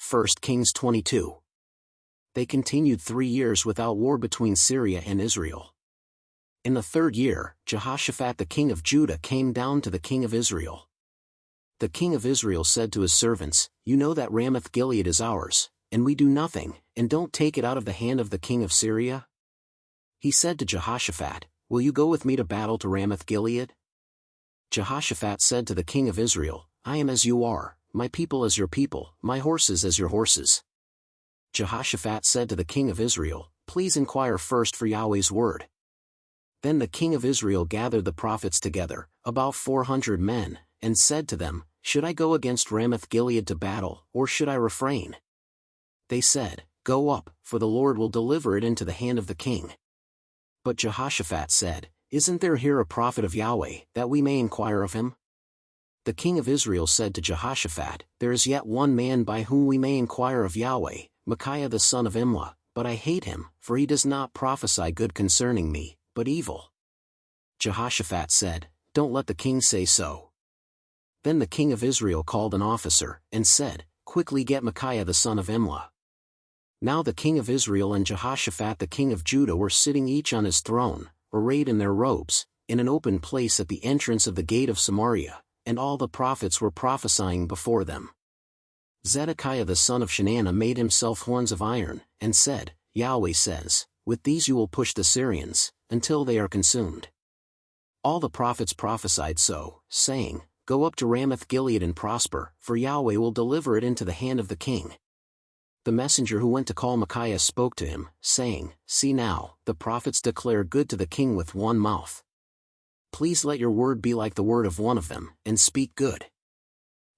1 Kings 22. They continued 3 years without war between Syria and Israel. In the 3rd year, Jehoshaphat the king of Judah came down to the king of Israel. The king of Israel said to his servants, "You know that Ramoth-Gilead is ours, and we do nothing, and don't take it out of the hand of the king of Syria?" He said to Jehoshaphat, "Will you go with me to battle to Ramoth-Gilead?" Jehoshaphat said to the king of Israel, "I am as you are, my people as your people, my horses as your horses." Jehoshaphat said to the king of Israel, "Please inquire first for Yahweh's word." Then the king of Israel gathered the prophets together, about 400 men, and said to them, "Should I go against Ramoth-Gilead to battle, or should I refrain?" They said, "Go up, for the Lord will deliver it into the hand of the king." But Jehoshaphat said, "Isn't there here a prophet of Yahweh, that we may inquire of him?" The king of Israel said to Jehoshaphat, "There is yet one man by whom we may inquire of Yahweh, Micaiah the son of Imlah, but I hate him, for he does not prophesy good concerning me, but evil." Jehoshaphat said, "Don't let the king say so." Then the king of Israel called an officer, and said, "Quickly get Micaiah the son of Imlah." Now the king of Israel and Jehoshaphat the king of Judah were sitting each on his throne, arrayed in their robes, in an open place at the entrance of the gate of Samaria, and all the prophets were prophesying before them. Zedekiah the son of Chenaanah made himself horns of iron, and said, "Yahweh says, with these you will push the Syrians, until they are consumed." All the prophets prophesied so, saying, "Go up to Ramoth-Gilead and prosper, for Yahweh will deliver it into the hand of the king." The messenger who went to call Micaiah spoke to him, saying, "See now, the prophets declare good to the king with one mouth. Please let your word be like the word of one of them, and speak good."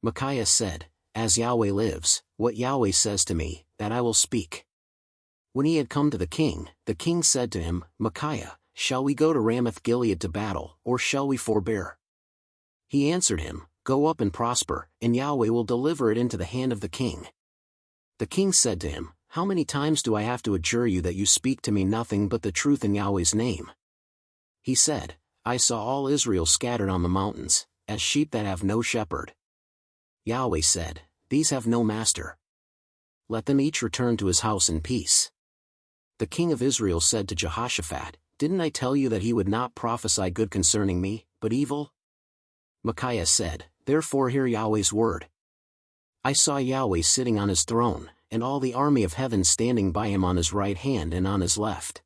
Micaiah said, "As Yahweh lives, what Yahweh says to me, that I will speak." When he had come to the king said to him, "Micaiah, shall we go to Ramoth-Gilead to battle, or shall we forbear?" He answered him, "Go up and prosper, and Yahweh will deliver it into the hand of the king." The king said to him, "How many times do I have to adjure you that you speak to me nothing but the truth in Yahweh's name?" He said, "I saw all Israel scattered on the mountains, as sheep that have no shepherd." Yahweh said, "These have no master. Let them each return to his house in peace." The king of Israel said to Jehoshaphat, "Didn't I tell you that he would not prophesy good concerning me, but evil?" Micaiah said, "Therefore hear Yahweh's word. I saw Yahweh sitting on his throne, and all the army of heaven standing by him on his right hand and on his left.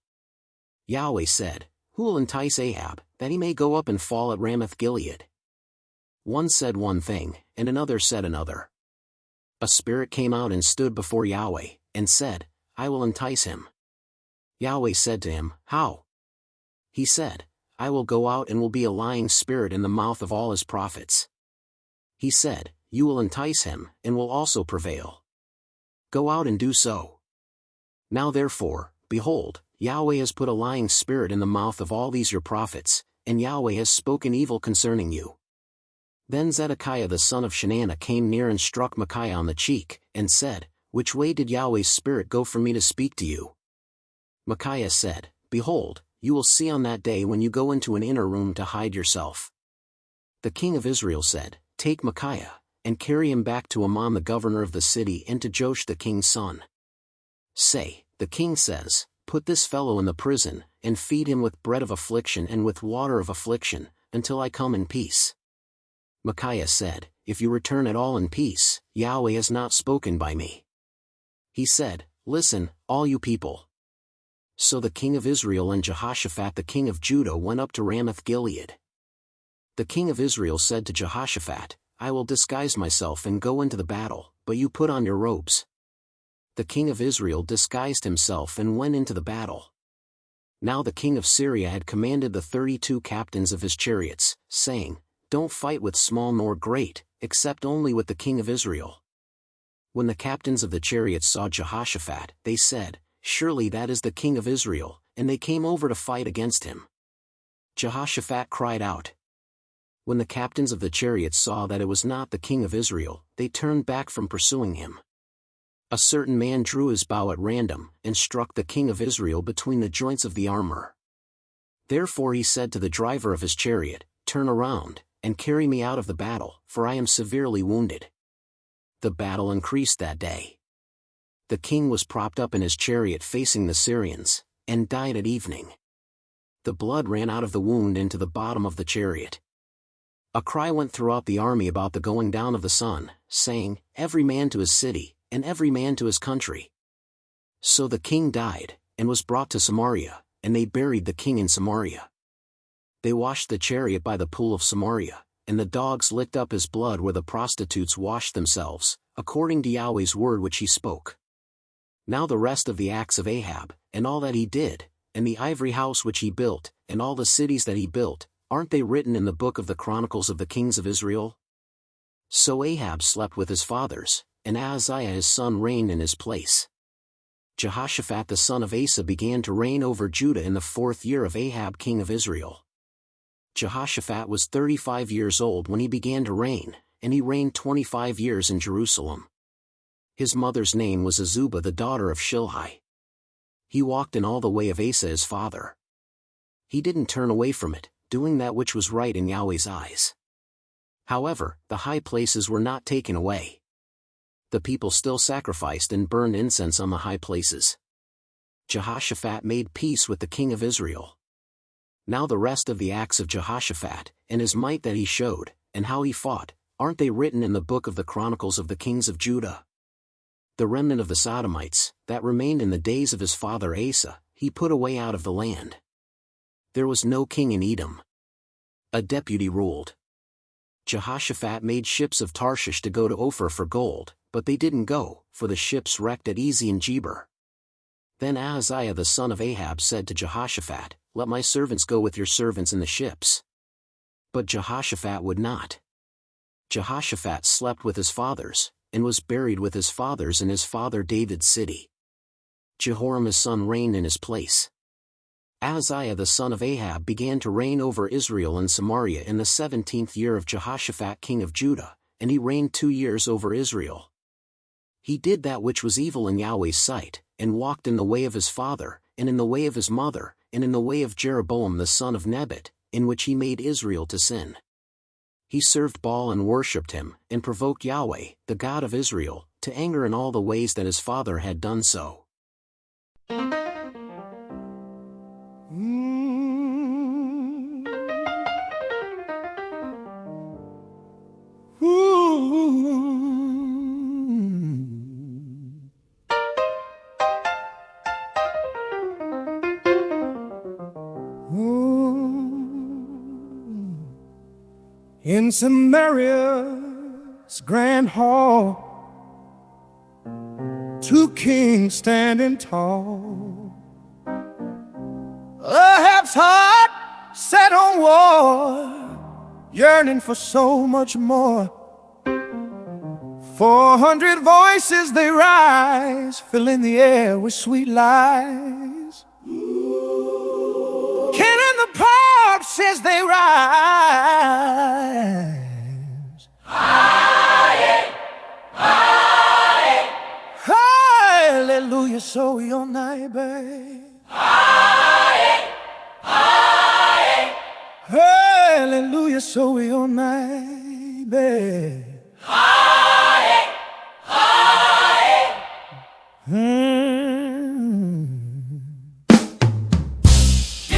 Yahweh said, Who will entice Ahab, that he may go up and fall at Ramoth-Gilead?" One said one thing, and another said another. A spirit came out and stood before Yahweh, and said, "I will entice him." Yahweh said to him, "How?" He said, "I will go out and will be a lying spirit in the mouth of all his prophets." He said, "You will entice him, and will also prevail. Go out and do so. Now therefore, behold, Yahweh has put a lying spirit in the mouth of all these your prophets, and Yahweh has spoken evil concerning you." Then Zedekiah the son of Chenaanah came near and struck Micaiah on the cheek, and said, "Which way did Yahweh's spirit go for me to speak to you?" Micaiah said, "Behold, you will see on that day when you go into an inner room to hide yourself." The king of Israel said, "Take Micaiah, and carry him back to Amon the governor of the city and to Joash the king's son. Say, the king says, Put this fellow in the prison, and feed him with bread of affliction and with water of affliction, until I come in peace." Micaiah said, "If you return at all in peace, Yahweh has not spoken by me." He said, "Listen, all you people." So the king of Israel and Jehoshaphat the king of Judah went up to Ramoth-Gilead. The king of Israel said to Jehoshaphat, "I will disguise myself and go into the battle, but you put on your robes." The king of Israel disguised himself and went into the battle. Now the king of Syria had commanded the 32 captains of his chariots, saying, "Don't fight with small nor great, except only with the king of Israel." When the captains of the chariots saw Jehoshaphat, they said, "Surely that is the king of Israel," and they came over to fight against him. Jehoshaphat cried out. When the captains of the chariots saw that it was not the king of Israel, they turned back from pursuing him. A certain man drew his bow at random, and struck the king of Israel between the joints of the armor. Therefore he said to the driver of his chariot, "Turn around, and carry me out of the battle, for I am severely wounded." The battle increased that day. the king was propped up in his chariot facing the Syrians, and died at evening. The blood ran out of the wound into the bottom of the chariot. A cry went throughout the army about the going down of the sun, saying, "Every man to his city, and every man to his country." So the king died, and was brought to Samaria, and they buried the king in Samaria. They washed the chariot by the pool of Samaria, and the dogs licked up his blood where the prostitutes washed themselves, according to Yahweh's word which he spoke. Now the rest of the acts of Ahab, and all that he did, and the ivory house which he built, and all the cities that he built, aren't they written in the book of the Chronicles of the Kings of Israel? So Ahab slept with his fathers, and Ahaziah his son reigned in his place. Jehoshaphat the son of Asa began to reign over Judah in the 4th year of Ahab king of Israel. Jehoshaphat was 35 years old when he began to reign, and he reigned 25 years in Jerusalem. His mother's name was Azubah the daughter of Shilhi. He walked in all the way of Asa his father. He didn't turn away from it, doing that which was right in Yahweh's eyes. However, the high places were not taken away. The people still sacrificed and burned incense on the high places. Jehoshaphat made peace with the king of Israel. Now the rest of the acts of Jehoshaphat, and his might that he showed, and how he fought, aren't they written in the book of the Chronicles of the Kings of Judah? The remnant of the Sodomites, that remained in the days of his father Asa, he put away out of the land. There was no king in Edom. A deputy ruled. Jehoshaphat made ships of Tarshish to go to Ophir for gold, but they didn't go, for the ships wrecked at Ezion-Geber. Then Ahaziah the son of Ahab said to Jehoshaphat, "Let my servants go with your servants in the ships." But Jehoshaphat would not. Jehoshaphat slept with his fathers, and was buried with his fathers in his father David's city. Jehoram his son reigned in his place. Ahaziah the son of Ahab began to reign over Israel and Samaria in the 17th year of Jehoshaphat king of Judah, and he reigned 2 years over Israel. He did that which was evil in Yahweh's sight, and walked in the way of his father, and in the way of his mother, and in the way of Jeroboam the son of Nebat, in which he made Israel to sin. He served Baal and worshipped him, and provoked Yahweh, the God of Israel, to anger in all the ways that his father had done so. In Samaria's grand hall, 2 kings standing tall. Ahab's heart set on war, yearning for so much more. 400 voices they rise, filling the air with sweet lies. Killing the corpses they rise. Aye, aye. Hallelujah, so your neighbor. Aye, aye. Hallelujah, so your neighbor. Aye, aye.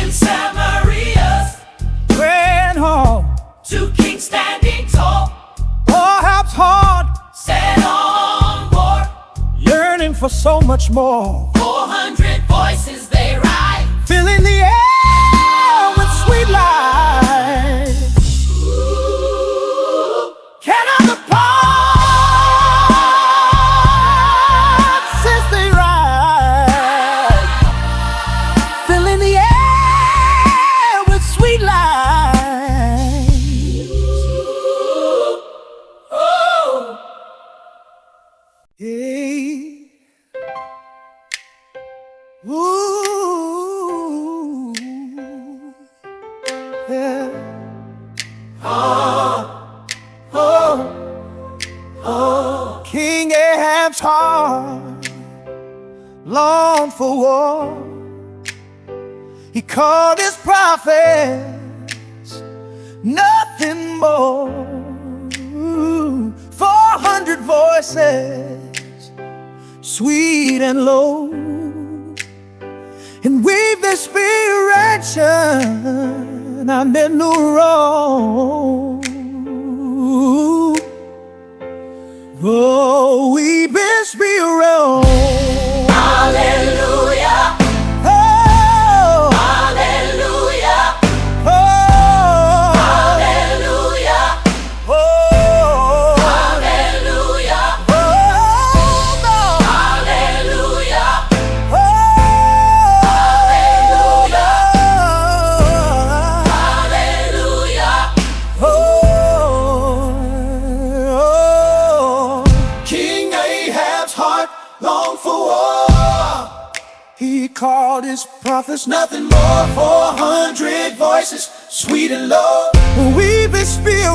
In Samaria's grand hall, 2 kings standing tall. Ahab's heart set on war, yearning for so much more. 400 voices they rise, filling the air with sweet light. Count the parts as they rise, filling the air with sweet light. Oh, yeah. Ooh, yeah. King Ahab's heart longed for war. He called his prophets nothing more. 400 voices sweet and low, and weave the inspiration on the new road. Oh, we've been spirit. Hallelujah. Oh, Hallelujah. oh, Hallelujah. oh, Hallelujah. oh, no. Hallelujah. Oh, Hallelujah. oh. King Ahab's heart longed for war. He called his prophets, Nothing more, 400 voices, sweet and low. we've been spirit.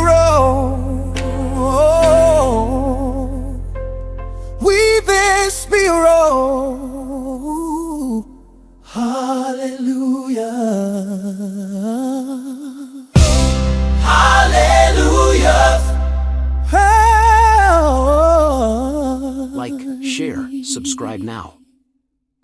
We've been spirit. Hallelujah. Hallelujah. Oh. Like, share, subscribe now.